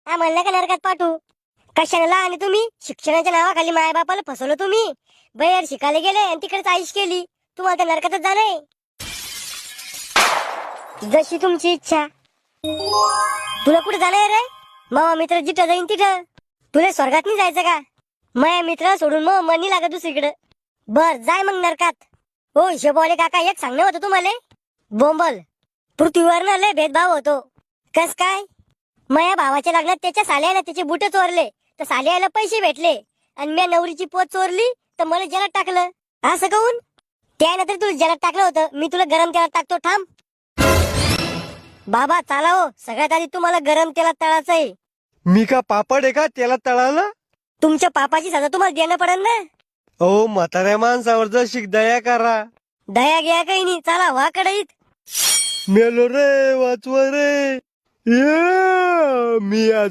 आम्हाला का नरकात पाठवू? कशाला आणि तुम्ही शिक्षणाच्या नावाखाली मायबापाला फसवलं तुम्ही. बाहेर शिकायला गेले आणि तिकडेच आईश केली. तुम्हाला तर नरकातच जाणं. जशी तुमची इच्छा. तुला कुठे जाणार रे? मामा मित्र जिथं जाईन तिथं. तुला स्वर्गात नाही जायचं का? माया मित्र सोडून मग मन नाही लागत दुसरीकडे. बर जाय मग नरकात. हो हिशोबवाले काका, एक सांगणं होतं तुम्हाला. बोंबल. पृथ्वीवर ना लय भेदभाव होतो. कस काय? माया भावाच्या लग्नात त्याच्या साल्याला त्याचे बुट चोरले तर साल्याला पैसे भेटले, आणि मी नवरीची पोत चोरली तर मला जलात टाकलं. असं कहून? त्यानंतर तुला जलात टाकलं होतं, मी तुला गरम तेलात टाकतो, थांब. बाबा चाला हो, सगळ्यात आधी तुम्हाला गरम तेलात तळायचं आहे. मी का पापड आहे का त्याला तळाला? तुमच्या पापाची सजा तुम्हाला देणं पडेल ना. अहो म्हाताऱ्या माणसावर जशी दया करा. दया घ्या काही नाही, चला व्हा कडईत. मेलो रे वाचवा रे. मी आज